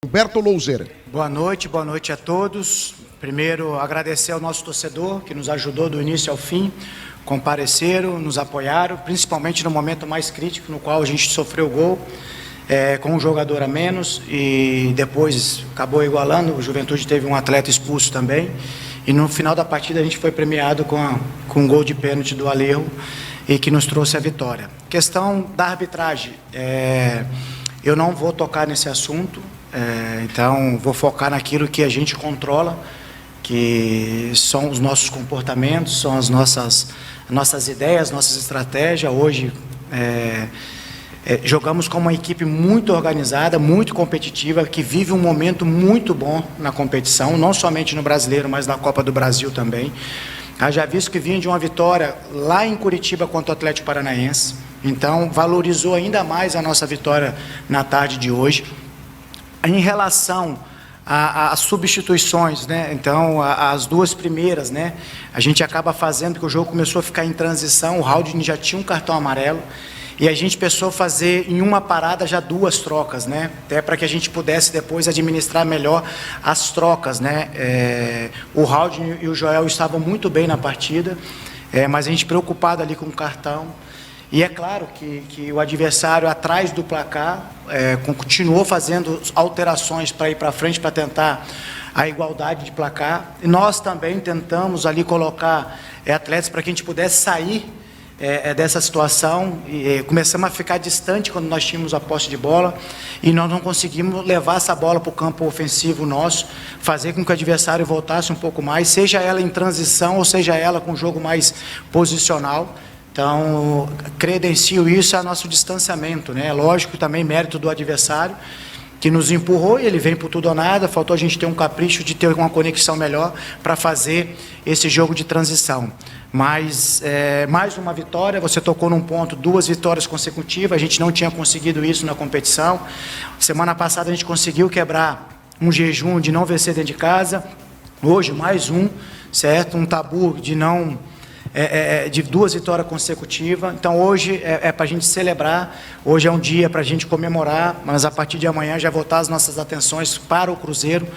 Humberto Louser. Boa noite a todos. Primeiro, agradecer ao nosso torcedor que nos ajudou do início ao fim, compareceram, nos apoiaram, principalmente no momento mais crítico no qual a gente sofreu o gol, com um jogador a menos e depois acabou igualando. O Juventude teve um atleta expulso também e no final da partida a gente foi premiado com um gol de pênalti do Alejo e que nos trouxe a vitória. Questão da arbitragem, eu não vou tocar nesse assunto. Então, vou focar naquilo que a gente controla, que são os nossos comportamentos, são as nossas ideias, nossas estratégias. Hoje, jogamos com uma equipe muito organizada, muito competitiva, que vive um momento muito bom na competição, não somente no Brasileiro, mas na Copa do Brasil também. Já visto que vinha de uma vitória lá em Curitiba contra o Atlético Paranaense, então valorizou ainda mais a nossa vitória na tarde de hoje. Em relação às substituições, né? Então, as duas primeiras, né? A gente acaba fazendo, porque o jogo começou a ficar em transição, o Haldin já tinha um cartão amarelo, e a gente pensou fazer em uma parada já duas trocas, né? Até para que a gente pudesse depois administrar melhor as trocas, né? O Haldin e o Joel estavam muito bem na partida, mas a gente preocupado ali com o cartão. E é claro que o adversário atrás do placar continuou fazendo alterações para ir para frente, para tentar a igualdade de placar. E nós também tentamos ali colocar atletas para que a gente pudesse sair dessa situação. E começamos a ficar distante quando nós tínhamos a posse de bola e nós não conseguimos levar essa bola para o campo ofensivo nosso, fazer com que o adversário voltasse um pouco mais, seja ela em transição ou seja ela com jogo mais posicional. Então, credencio isso a nosso distanciamento, né? Lógico, também mérito do adversário, que nos empurrou e ele vem por tudo ou nada, faltou a gente ter um capricho de ter uma conexão melhor para fazer esse jogo de transição. Mas, mais uma vitória, você tocou num ponto, 2 vitórias consecutivas, a gente não tinha conseguido isso na competição. Semana passada a gente conseguiu quebrar um jejum de não vencer dentro de casa, hoje mais um, certo? Um tabu de não... de 2 vitórias consecutivas. Então hoje é para a gente celebrar, hoje é um dia para a gente comemorar, mas a partir de amanhã já voltar as nossas atenções para o Cruzeiro.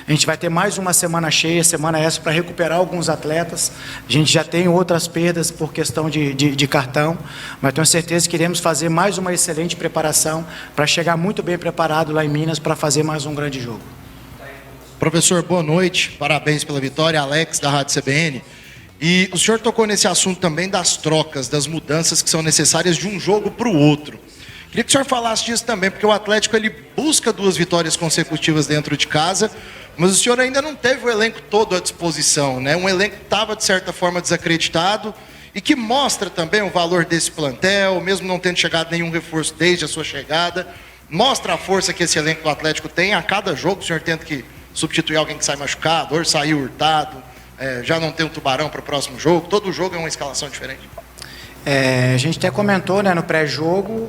A gente vai ter mais uma semana cheia, semana essa, para recuperar alguns atletas. A gente já tem outras perdas por questão de cartão, mas tenho certeza que iremos fazer mais uma excelente preparação para chegar muito bem preparado lá em Minas para fazer mais um grande jogo. Professor, boa noite, parabéns pela vitória, Alex da Rádio CBN. E o senhor tocou nesse assunto também das trocas, das mudanças que são necessárias de um jogo para o outro. Queria que o senhor falasse disso também, porque o Atlético ele busca 2 vitórias consecutivas dentro de casa, mas o senhor ainda não teve o elenco todo à disposição, né? Um elenco que estava, de certa forma, desacreditado e que mostra também o valor desse plantel, mesmo não tendo chegado nenhum reforço desde a sua chegada, mostra a força que esse elenco do Atlético tem. A cada jogo o senhor tenta que substituir alguém que sai machucado, ou saiu hurtado. Já não tem um Tubarão para o próximo jogo, todo jogo é uma escalação diferente. A gente até comentou, né, no pré-jogo,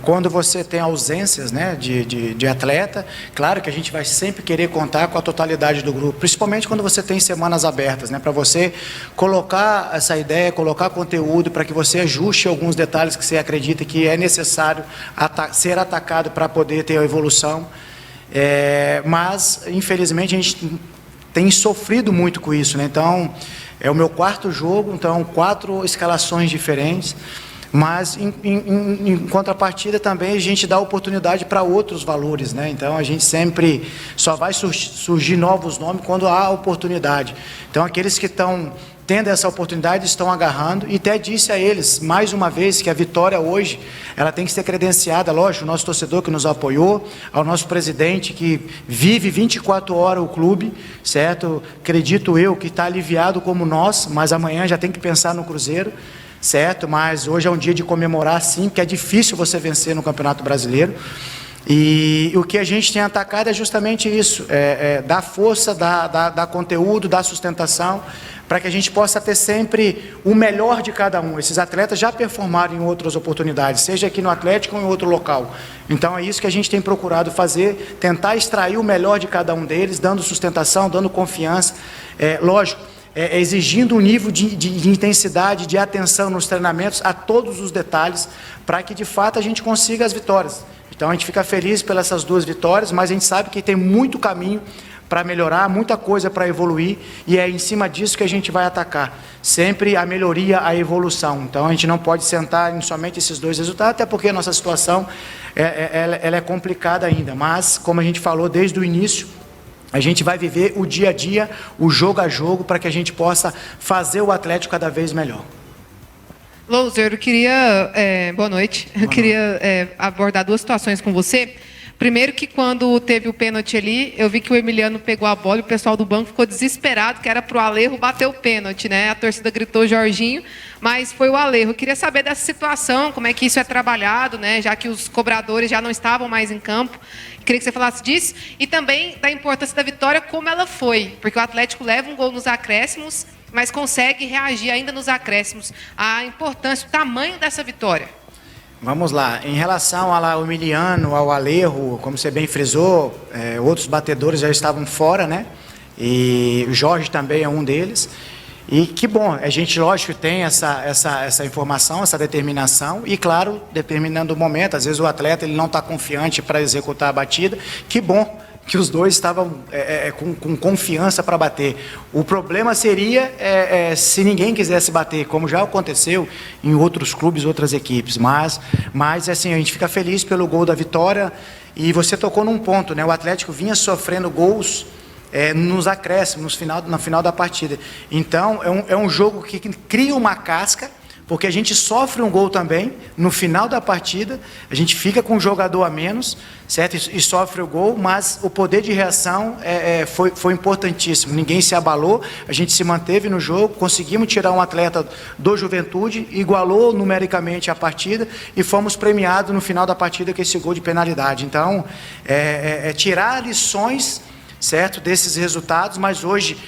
quando você tem ausências, né, de atleta, claro que a gente vai sempre querer contar com a totalidade do grupo, principalmente quando você tem semanas abertas, né, para você colocar essa ideia, colocar conteúdo, para que você ajuste alguns detalhes que você acredita que é necessário ser atacado para poder ter a evolução. Mas, infelizmente, a gente tem sofrido muito com isso, né? Então, é o meu 4º jogo, então 4 escalações diferentes, mas em contrapartida também a gente dá oportunidade para outros valores, né? Então a gente sempre só vai surgir novos nomes quando há oportunidade. Então aqueles que estão tendo essa oportunidade estão agarrando, e até disse a eles, mais uma vez, que a vitória hoje, ela tem que ser credenciada, lógico, o nosso torcedor que nos apoiou, ao nosso presidente que vive 24 horas o clube, certo? Acredito eu que está aliviado como nós, mas amanhã já tem que pensar no Cruzeiro, certo? Mas hoje é um dia de comemorar sim, porque é difícil você vencer no Campeonato Brasileiro. E o que a gente tem atacado é justamente isso, dar força, dar conteúdo, dar sustentação, para que a gente possa ter sempre o melhor de cada um. Esses atletas já performaram em outras oportunidades, seja aqui no Atlético ou em outro local. Então é isso que a gente tem procurado fazer, tentar extrair o melhor de cada um deles, dando sustentação, dando confiança. Lógico, exigindo um nível de intensidade, de atenção nos treinamentos, a todos os detalhes, para que de fato a gente consiga as vitórias. Então a gente fica feliz pelas essas 2 vitórias, mas a gente sabe que tem muito caminho para melhorar, muita coisa para evoluir, e é em cima disso que a gente vai atacar. Sempre a melhoria, a evolução. Então a gente não pode sentar em somente esses 2 resultados, até porque a nossa situação ela é complicada ainda. Mas, como a gente falou desde o início, a gente vai viver o dia a dia, o jogo a jogo, para que a gente possa fazer o Atlético cada vez melhor. Louser, eu queria... boa noite. Eu queria abordar 2 situações com você. Primeiro que quando teve o pênalti ali, eu vi que o Emiliano pegou a bola e o pessoal do banco ficou desesperado, que era para o Alejo bater o pênalti, né? A torcida gritou Jorginho, mas foi o Alejo. Eu queria saber dessa situação, como é que isso é trabalhado, né? Já que os cobradores já não estavam mais em campo. Queria que você falasse disso. E também da importância da vitória, como ela foi. Porque o Atlético leva um gol nos acréscimos, mas consegue reagir ainda nos acréscimos. A importância, o tamanho dessa vitória. Vamos lá, em relação ao Emiliano, ao Alejo, como você bem frisou, outros batedores já estavam fora, né? E o Jorge também é um deles. E que bom, a gente, lógico, tem essa informação, essa determinação, e claro, determinando o momento, às vezes o atleta ele não está confiante para executar a batida, que bom que os 2 estavam com confiança para bater. O problema seria se ninguém quisesse bater, como já aconteceu em outros clubes, outras equipes. Mas assim, a gente fica feliz pelo gol da vitória, e você tocou num ponto, né? O Atlético vinha sofrendo gols nos acréscimos, no final da partida. Então, é um jogo que cria uma casca, porque a gente sofre um gol também, no final da partida, a gente fica com um jogador a menos, certo? E sofre o gol, mas o poder de reação foi importantíssimo, ninguém se abalou, a gente se manteve no jogo, conseguimos tirar um atleta do Juventude, igualou numericamente a partida, e fomos premiados no final da partida com esse gol de penalidade. Então, tirar lições, certo, desses resultados, mas hoje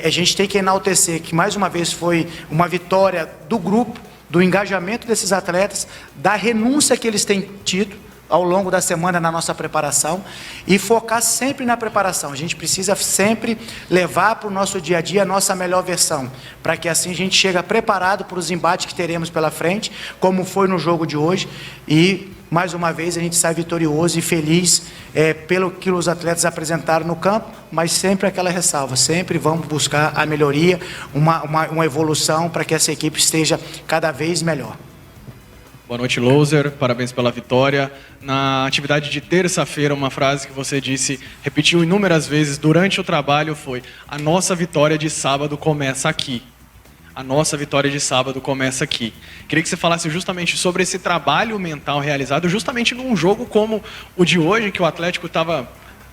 a gente tem que enaltecer que mais uma vez foi uma vitória do grupo, do engajamento desses atletas, da renúncia que eles têm tido ao longo da semana na nossa preparação, e focar sempre na preparação. A gente precisa sempre levar para o nosso dia a dia a nossa melhor versão, para que assim a gente chegue preparado para os embates que teremos pela frente, como foi no jogo de hoje, e mais uma vez a gente sai vitorioso e feliz pelo que os atletas apresentaram no campo, mas sempre aquela ressalva, sempre vamos buscar a melhoria, uma evolução para que essa equipe esteja cada vez melhor. Boa noite, Louser. Parabéns pela vitória. Na atividade de terça-feira, uma frase que você disse, repetiu inúmeras vezes durante o trabalho foi: a nossa vitória de sábado começa aqui. A nossa vitória de sábado começa aqui. Queria que você falasse justamente sobre esse trabalho mental realizado justamente num jogo como o de hoje, que o Atlético estava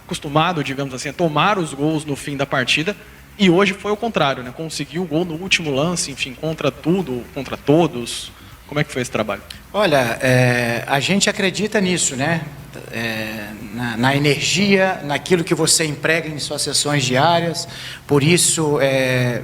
acostumado, digamos assim, a tomar os gols no fim da partida, e hoje foi o contrário, né? Conseguiu o gol no último lance, enfim, contra tudo, contra todos. Como é que foi esse trabalho? Olha, a gente acredita nisso, né? Na energia, naquilo que você emprega em suas sessões diárias. Por isso,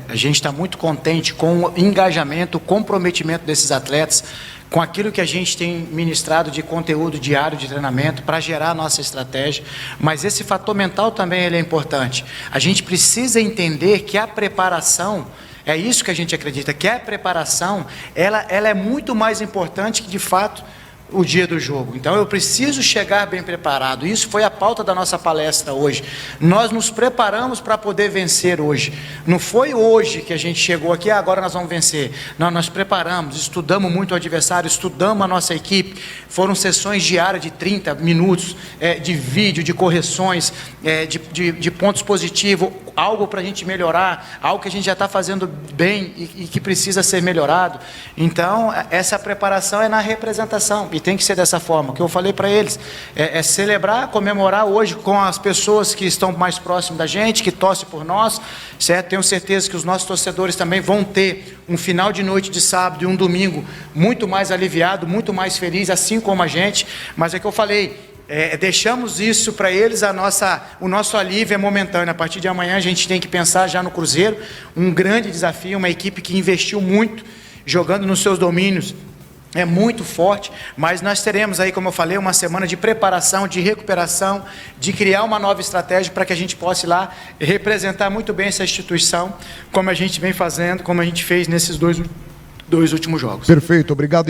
a gente está muito contente com o engajamento, o comprometimento desses atletas, com aquilo que a gente tem ministrado de conteúdo diário de treinamento para gerar a nossa estratégia. Mas esse fator mental também ele é importante. A gente precisa entender que a preparação, é isso que a gente acredita, que a preparação, ela é muito mais importante que, de fato, o dia do jogo. Então, eu preciso chegar bem preparado. Isso foi a pauta da nossa palestra hoje. Nós nos preparamos para poder vencer hoje. Não foi hoje que a gente chegou aqui, agora nós vamos vencer. Não, nós preparamos, estudamos muito o adversário, estudamos a nossa equipe. Foram sessões diárias de 30 minutos, de vídeo, de correções, de pontos positivos, algo para a gente melhorar, algo que a gente já está fazendo bem e que precisa ser melhorado. Então, essa preparação é na representação, e tem que ser dessa forma. O que eu falei para eles é celebrar, comemorar hoje com as pessoas que estão mais próximas da gente, que torcem por nós, certo? Tenho certeza que os nossos torcedores também vão ter um final de noite de sábado e um domingo muito mais aliviado, muito mais feliz, assim como a gente. Mas é que eu falei, deixamos isso para eles, o nosso alívio é momentâneo. A partir de amanhã a gente tem que pensar já no Cruzeiro, um grande desafio, uma equipe que investiu muito, jogando nos seus domínios, é muito forte, mas nós teremos aí, como eu falei, uma semana de preparação, de recuperação, de criar uma nova estratégia para que a gente possa ir lá representar muito bem essa instituição, como a gente vem fazendo, como a gente fez nesses dois últimos jogos. Perfeito, obrigado.